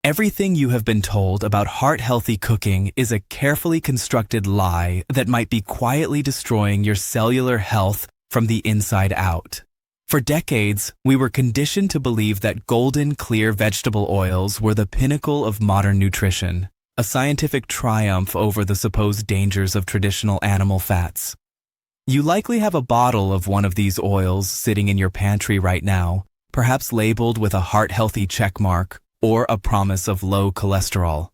Everything you have been told about heart-healthy cooking is a carefully constructed lie that might be quietly destroying your cellular health from the inside out. For decades, we were conditioned to believe that golden, clear vegetable oils were the pinnacle of modern nutrition, a scientific triumph over the supposed dangers of traditional animal fats. You likely have a bottle of one of these oils sitting in your pantry right now, perhaps labeled with a heart-healthy checkmark or a promise of low cholesterol.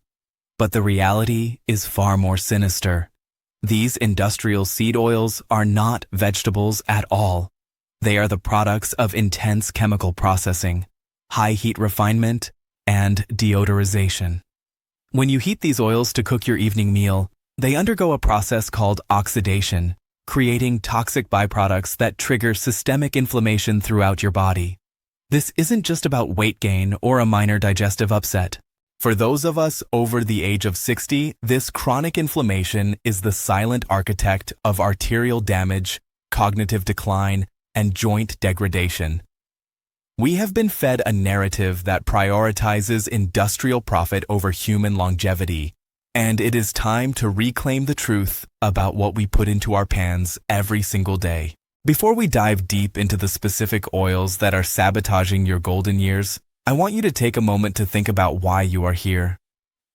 But the reality is far more sinister. These industrial seed oils are not vegetables at all. They are the products of intense chemical processing, high heat refinement, and deodorization. When you heat these oils to cook your evening meal, they undergo a process called oxidation, creating toxic byproducts that trigger systemic inflammation throughout your body. This isn't just about weight gain or a minor digestive upset. For those of us over the age of 60, this chronic inflammation is the silent architect of arterial damage, cognitive decline, and joint degradation. We have been fed a narrative that prioritizes industrial profit over human longevity, and it is time to reclaim the truth about what we put into our pans every single day. Before we dive deep into the specific oils that are sabotaging your golden years, I want you to take a moment to think about why you are here.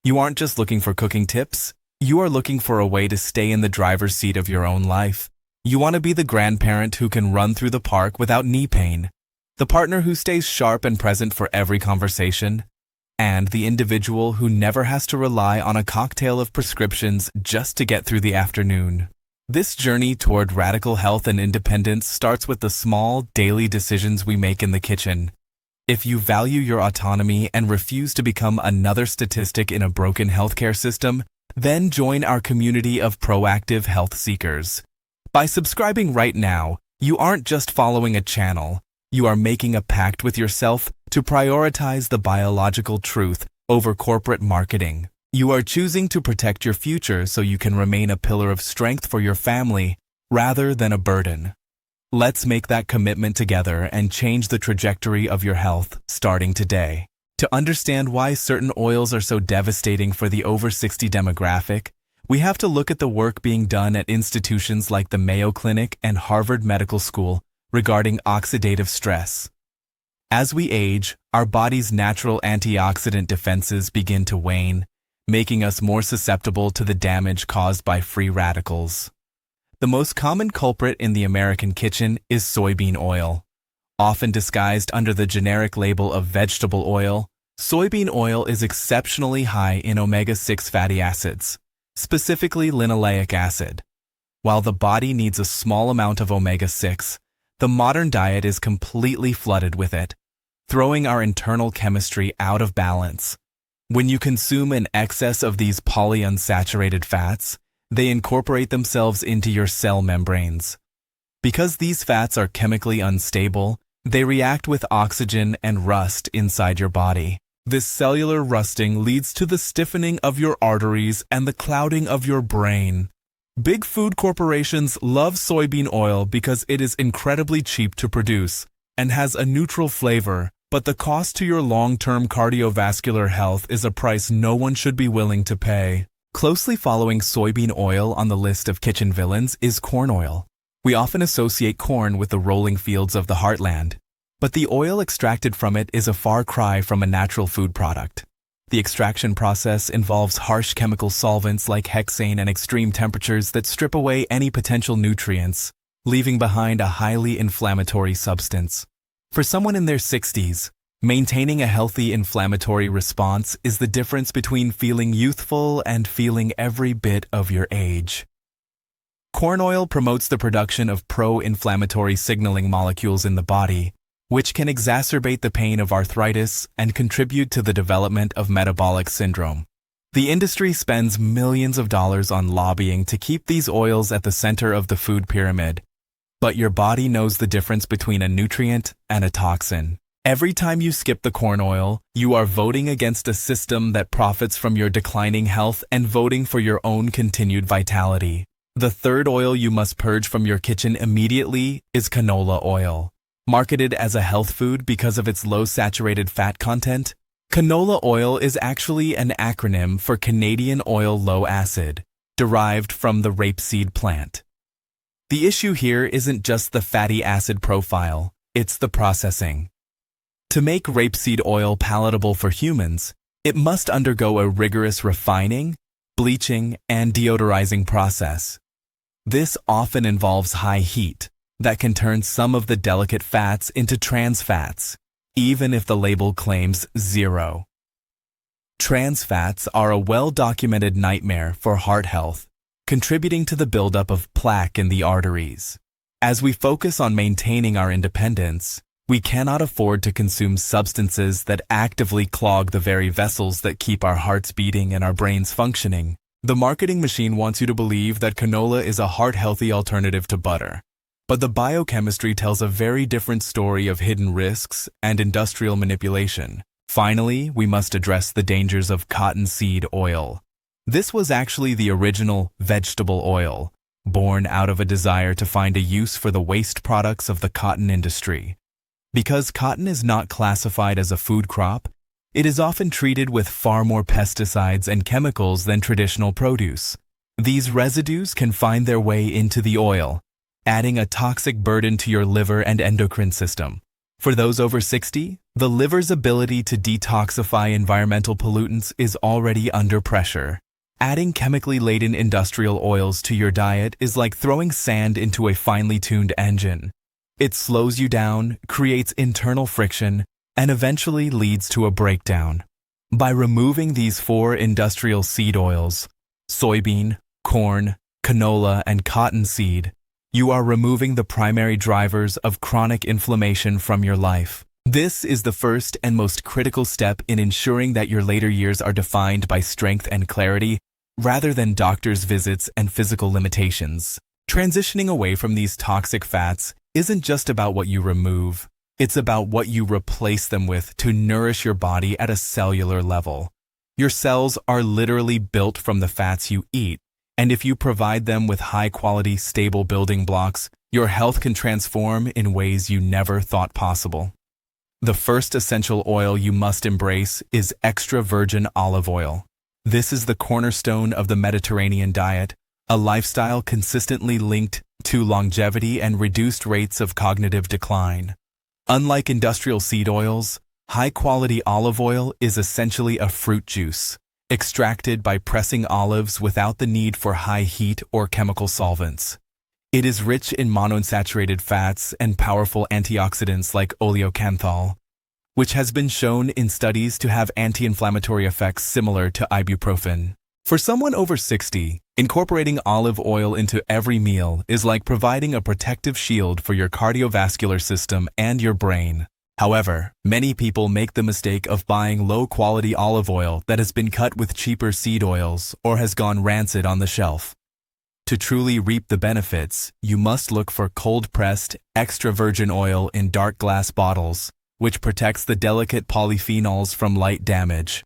You aren't just looking for cooking tips, you are looking for a way to stay in the driver's seat of your own life. You want to be the grandparent who can run through the park without knee pain, the partner who stays sharp and present for every conversation, and the individual who never has to rely on a cocktail of prescriptions just to get through the afternoon. This journey toward radical health and independence starts with the small, daily decisions we make in the kitchen. If you value your autonomy and refuse to become another statistic in a broken healthcare system, then join our community of proactive health seekers. By subscribing right now, you aren't just following a channel, you are making a pact with yourself to prioritize the biological truth over corporate marketing. You are choosing to protect your future so you can remain a pillar of strength for your family rather than a burden. Let's make that commitment together and change the trajectory of your health starting today. To understand why certain oils are so devastating for the over 60 demographic, we have to look at the work being done at institutions like the Mayo Clinic and Harvard Medical School regarding oxidative stress. As we age, our body's natural antioxidant defenses begin to wane, making us more susceptible to the damage caused by free radicals. The most common culprit in the American kitchen is soybean oil. Often disguised under the generic label of vegetable oil, soybean oil is exceptionally high in omega-6 fatty acids, specifically linoleic acid. While the body needs a small amount of omega-6, the modern diet is completely flooded with it, throwing our internal chemistry out of balance. When you consume an excess of these polyunsaturated fats, they incorporate themselves into your cell membranes. Because these fats are chemically unstable, they react with oxygen and rust inside your body. This cellular rusting leads to the stiffening of your arteries and the clouding of your brain. Big food corporations love soybean oil because it is incredibly cheap to produce and has a neutral flavor, but the cost to your long-term cardiovascular health is a price no one should be willing to pay. Closely following soybean oil on the list of kitchen villains is corn oil. We often associate corn with the rolling fields of the heartland, but the oil extracted from it is a far cry from a natural food product. The extraction process involves harsh chemical solvents like hexane and extreme temperatures that strip away any potential nutrients, leaving behind a highly inflammatory substance. For someone in their 60s, maintaining a healthy inflammatory response is the difference between feeling youthful and feeling every bit of your age. Corn oil promotes the production of pro-inflammatory signaling molecules in the body, which can exacerbate the pain of arthritis and contribute to the development of metabolic syndrome. The industry spends millions of dollars on lobbying to keep these oils at the center of the food pyramid. But your body knows the difference between a nutrient and a toxin. Every time you skip the corn oil, you are voting against a system that profits from your declining health and voting for your own continued vitality. The third oil you must purge from your kitchen immediately is canola oil. Marketed as a health food because of its low saturated fat content, Canola oil is actually an acronym for Canadian oil low acid, derived from the rapeseed plant. The issue here isn't just the fatty acid profile, it's the processing. To make rapeseed oil palatable for humans, it must undergo a rigorous refining, bleaching, and deodorizing process. This often involves high heat that can turn some of the delicate fats into trans fats, even if the label claims 0. Trans fats are a well-documented nightmare for heart health, contributing to the buildup of plaque in the arteries. As we focus on maintaining our independence, we cannot afford to consume substances that actively clog the very vessels that keep our hearts beating and our brains functioning. The marketing machine wants you to believe that canola is a heart-healthy alternative to butter. But the biochemistry tells a very different story of hidden risks and industrial manipulation. Finally, we must address the dangers of cottonseed oil. This was actually the original vegetable oil, born out of a desire to find a use for the waste products of the cotton industry. Because cotton is not classified as a food crop, it is often treated with far more pesticides and chemicals than traditional produce. These residues can find their way into the oil, adding a toxic burden to your liver and endocrine system. For those over 60, the liver's ability to detoxify environmental pollutants is already under pressure. Adding chemically laden industrial oils to your diet is like throwing sand into a finely tuned engine. It slows you down, creates internal friction, and eventually leads to a breakdown. By removing these 4 industrial seed oils, soybean, corn, canola, and cottonseed, you are removing the primary drivers of chronic inflammation from your life. This is the first and most critical step in ensuring that your later years are defined by strength and clarity, rather than doctor's visits and physical limitations. Transitioning away from these toxic fats isn't just about what you remove, it's about what you replace them with to nourish your body at a cellular level. Your cells are literally built from the fats you eat, and if you provide them with high-quality, stable building blocks, your health can transform in ways you never thought possible. The first essential oil you must embrace is extra virgin olive oil. This is the cornerstone of the Mediterranean diet, a lifestyle consistently linked to longevity and reduced rates of cognitive decline. Unlike industrial seed oils, high-quality olive oil is essentially a fruit juice, extracted by pressing olives without the need for high heat or chemical solvents. It is rich in monounsaturated fats and powerful antioxidants like oleocanthal, which has been shown in studies to have anti-inflammatory effects similar to ibuprofen. For someone over 60, incorporating olive oil into every meal is like providing a protective shield for your cardiovascular system and your brain. However, many people make the mistake of buying low-quality olive oil that has been cut with cheaper seed oils or has gone rancid on the shelf. To truly reap the benefits, you must look for cold-pressed, extra virgin oil in dark glass bottles, which protects the delicate polyphenols from light damage.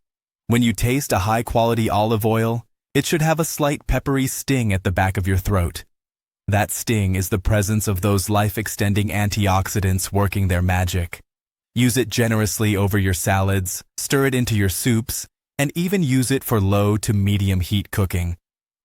When you taste a high-quality olive oil, it should have a slight peppery sting at the back of your throat. That sting is the presence of those life-extending antioxidants working their magic. Use it generously over your salads, stir it into your soups, and even use it for low to medium heat cooking.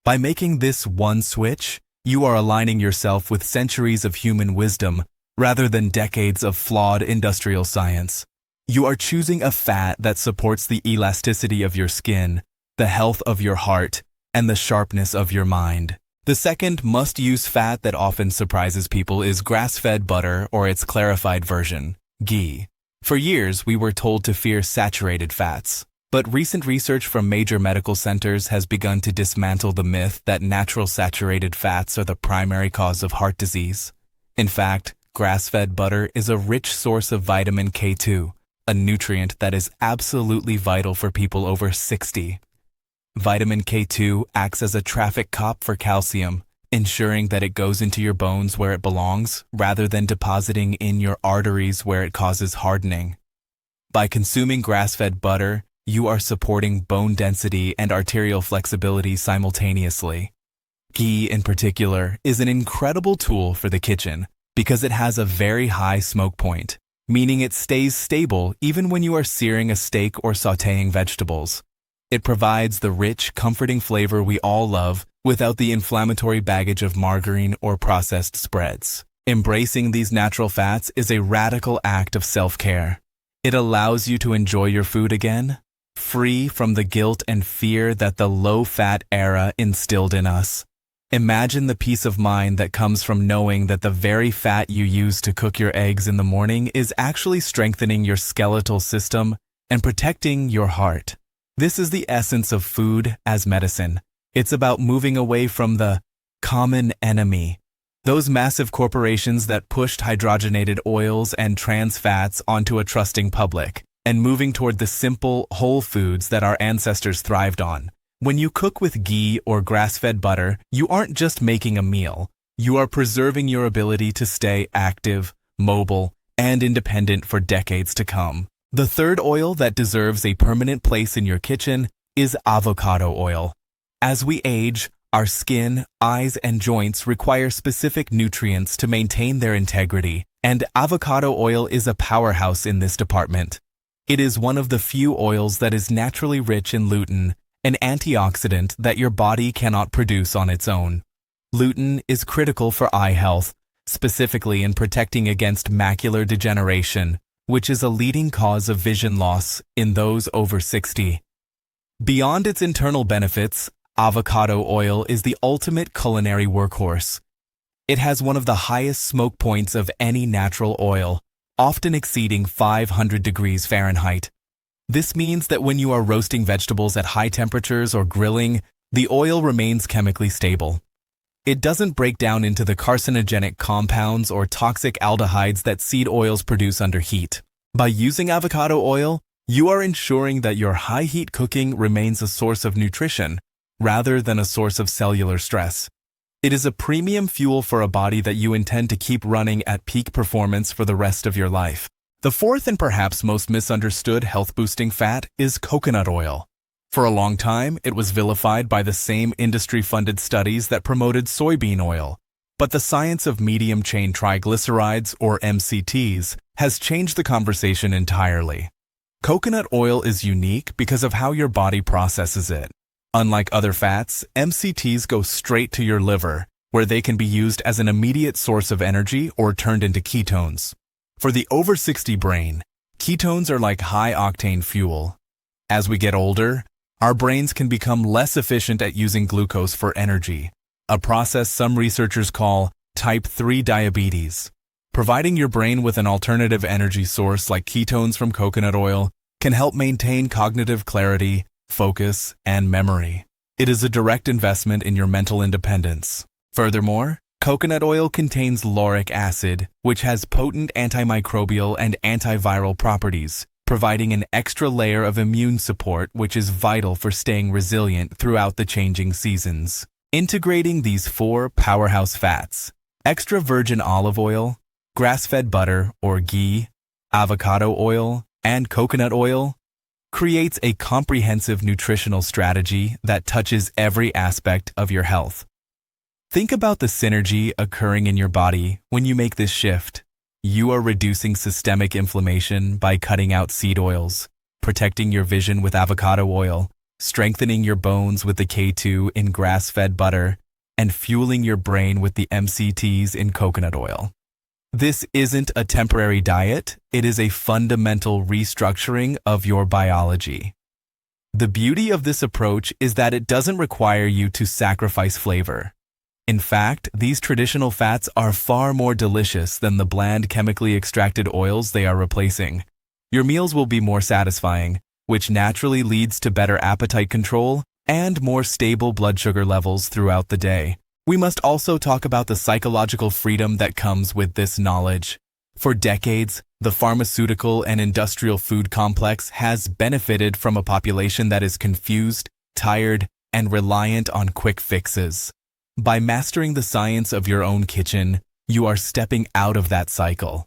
By making this one switch, you are aligning yourself with centuries of human wisdom rather than decades of flawed industrial science. You are choosing a fat that supports the elasticity of your skin, the health of your heart, and the sharpness of your mind. The second must-use fat that often surprises people is grass-fed butter or its clarified version, ghee. For years, we were told to fear saturated fats, but recent research from major medical centers has begun to dismantle the myth that natural saturated fats are the primary cause of heart disease. In fact, grass-fed butter is a rich source of vitamin K2, a nutrient that is absolutely vital for people over 60. Vitamin K2 acts as a traffic cop for calcium, ensuring that it goes into your bones where it belongs rather than depositing in your arteries where it causes hardening. By consuming grass-fed butter, you are supporting bone density and arterial flexibility simultaneously. Ghee, in particular, is an incredible tool for the kitchen because it has a very high smoke point. meaning it stays stable even when you are searing a steak or sautéing vegetables. It provides the rich, comforting flavor we all love without the inflammatory baggage of margarine or processed spreads. Embracing these natural fats is a radical act of self-care. It allows you to enjoy your food again, free from the guilt and fear that the low-fat era instilled in us. Imagine the peace of mind that comes from knowing that the very fat you use to cook your eggs in the morning is actually strengthening your skeletal system and protecting your heart. This is the essence of food as medicine. It's about moving away from the common enemy, those massive corporations that pushed hydrogenated oils and trans fats onto a trusting public, and moving toward the simple, whole foods that our ancestors thrived on. When you cook with ghee or grass-fed butter, you aren't just making a meal. You are preserving your ability to stay active, mobile, and independent for decades to come. The third oil that deserves a permanent place in your kitchen is avocado oil. As we age, our skin, eyes, and joints require specific nutrients to maintain their integrity, and avocado oil is a powerhouse in this department. It is one of the few oils that is naturally rich in lutein, an antioxidant that your body cannot produce on its own. Lutein is critical for eye health, specifically in protecting against macular degeneration, which is a leading cause of vision loss in those over 60. Beyond its internal benefits, avocado oil is the ultimate culinary workhorse. It has one of the highest smoke points of any natural oil, often exceeding 500 degrees Fahrenheit. This means that when you are roasting vegetables at high temperatures or grilling, the oil remains chemically stable. It doesn't break down into the carcinogenic compounds or toxic aldehydes that seed oils produce under heat. By using avocado oil, you are ensuring that your high-heat cooking remains a source of nutrition rather than a source of cellular stress. It is a premium fuel for a body that you intend to keep running at peak performance for the rest of your life. The fourth and perhaps most misunderstood health-boosting fat is coconut oil. For a long time, it was vilified by the same industry-funded studies that promoted soybean oil. But the science of medium-chain triglycerides, or MCTs, has changed the conversation entirely. Coconut oil is unique because of how your body processes it. Unlike other fats, MCTs go straight to your liver, where they can be used as an immediate source of energy or turned into ketones. For the over 60 brain, ketones are like high-octane fuel. As we get older, our brains can become less efficient at using glucose for energy, a process some researchers call type 3 diabetes. Providing your brain with an alternative energy source like ketones from coconut oil can help maintain cognitive clarity, focus, and memory. It is a direct investment in your mental independence. Furthermore, coconut oil contains lauric acid, which has potent antimicrobial and antiviral properties, providing an extra layer of immune support which is vital for staying resilient throughout the changing seasons. Integrating these four powerhouse fats, extra virgin olive oil, grass-fed butter or ghee, avocado oil, and coconut oil, creates a comprehensive nutritional strategy that touches every aspect of your health. Think about the synergy occurring in your body when you make this shift. You are reducing systemic inflammation by cutting out seed oils, protecting your vision with avocado oil, strengthening your bones with the K2 in grass-fed butter, and fueling your brain with the MCTs in coconut oil. This isn't a temporary diet, it is a fundamental restructuring of your biology. The beauty of this approach is that it doesn't require you to sacrifice flavor. In fact, these traditional fats are far more delicious than the bland chemically extracted oils they are replacing. Your meals will be more satisfying, which naturally leads to better appetite control and more stable blood sugar levels throughout the day. We must also talk about the psychological freedom that comes with this knowledge. For decades, the pharmaceutical and industrial food complex has benefited from a population that is confused, tired, and reliant on quick fixes. By mastering the science of your own kitchen, you are stepping out of that cycle.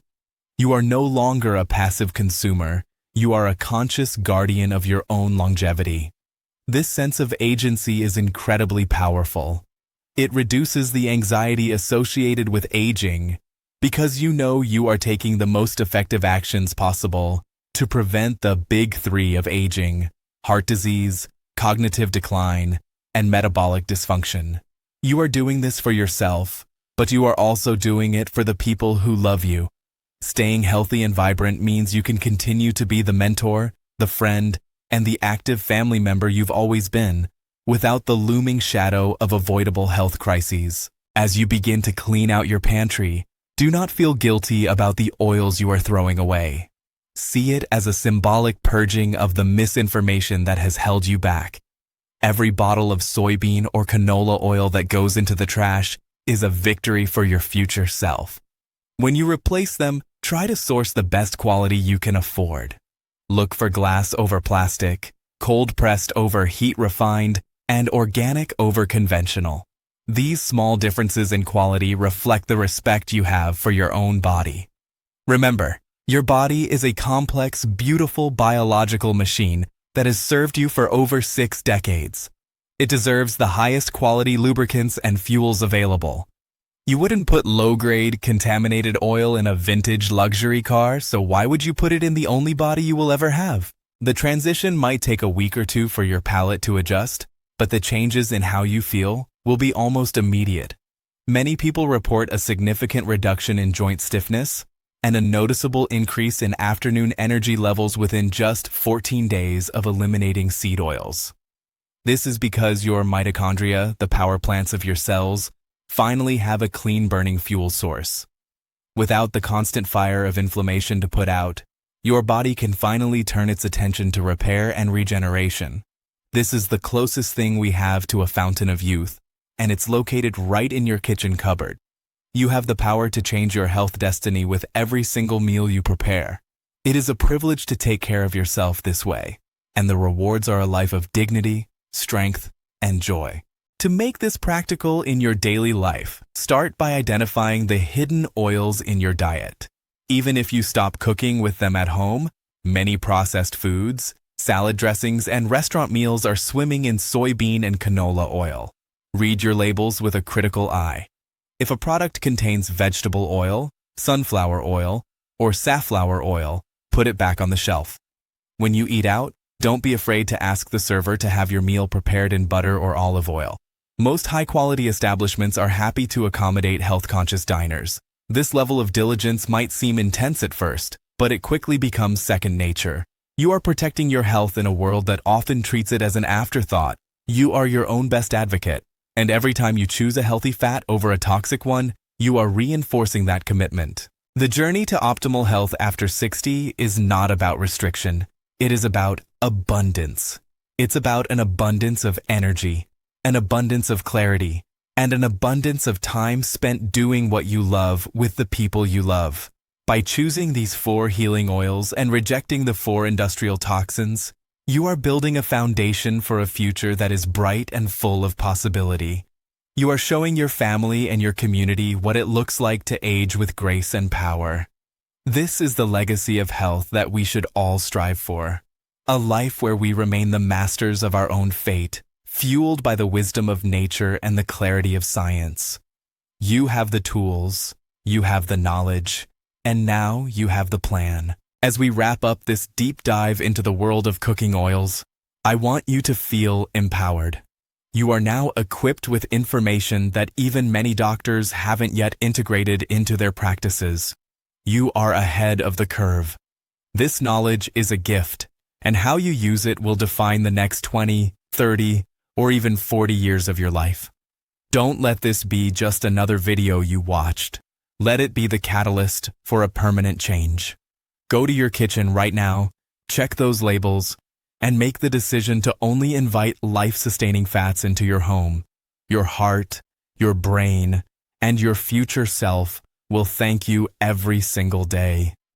You are no longer a passive consumer. You are a conscious guardian of your own longevity. This sense of agency is incredibly powerful. It reduces the anxiety associated with aging, because you know you are taking the most effective actions possible to prevent the big three of aging: heart disease, cognitive decline, and metabolic dysfunction. You are doing this for yourself, but you are also doing it for the people who love you. Staying healthy and vibrant means you can continue to be the mentor, the friend, and the active family member you've always been, without the looming shadow of avoidable health crises. As you begin to clean out your pantry, do not feel guilty about the oils you are throwing away. See it as a symbolic purging of the misinformation that has held you back. Every bottle of soybean or canola oil that goes into the trash is a victory for your future self. When you replace them, try to source the best quality you can afford. Look for glass over plastic, cold-pressed over heat-refined, and organic over conventional. These small differences in quality reflect the respect you have for your own body. Remember, your body is a complex, beautiful biological machine that has served you for over 6 decades. It deserves the highest quality lubricants and fuels available. You wouldn't put low-grade, contaminated oil in a vintage luxury car, so why would you put it in the only body you will ever have? The transition might take a week or two for your palate to adjust, but the changes in how you feel will be almost immediate. Many people report a significant reduction in joint stiffness and a noticeable increase in afternoon energy levels within just 14 days of eliminating seed oils. This is because your mitochondria, the power plants of your cells, finally have a clean-burning fuel source. Without the constant fire of inflammation to put out, your body can finally turn its attention to repair and regeneration. This is the closest thing we have to a fountain of youth, and it's located right in your kitchen cupboard. You have the power to change your health destiny with every single meal you prepare. It is a privilege to take care of yourself this way, and the rewards are a life of dignity, strength, and joy. To make this practical in your daily life, start by identifying the hidden oils in your diet. Even if you stop cooking with them at home, many processed foods, salad dressings, and restaurant meals are swimming in soybean and canola oil. Read your labels with a critical eye. If a product contains vegetable oil, sunflower oil, or safflower oil, put it back on the shelf. When you eat out, don't be afraid to ask the server to have your meal prepared in butter or olive oil. Most high-quality establishments are happy to accommodate health-conscious diners. This level of diligence might seem intense at first, but it quickly becomes second nature. You are protecting your health in a world that often treats it as an afterthought. You are your own best advocate, and every time you choose a healthy fat over a toxic one, you are reinforcing that commitment. The journey to optimal health after 60 is not about restriction. It is about abundance. It's about an abundance of energy, an abundance of clarity, and an abundance of time spent doing what you love with the people you love. By choosing these 4 healing oils and rejecting the 4 industrial toxins, you are building a foundation for a future that is bright and full of possibility. You are showing your family and your community what it looks like to age with grace and power. This is the legacy of health that we should all strive for. A life where we remain the masters of our own fate, fueled by the wisdom of nature and the clarity of science. You have the tools, you have the knowledge, and now you have the plan. As we wrap up this deep dive into the world of cooking oils, I want you to feel empowered. You are now equipped with information that even many doctors haven't yet integrated into their practices. You are ahead of the curve. This knowledge is a gift, and how you use it will define the next 20, 30, or even 40 years of your life. Don't let this be just another video you watched. Let it be the catalyst for a permanent change. Go to your kitchen right now, check those labels, and make the decision to only invite life-sustaining fats into your home. Your heart, your brain, and your future self will thank you every single day.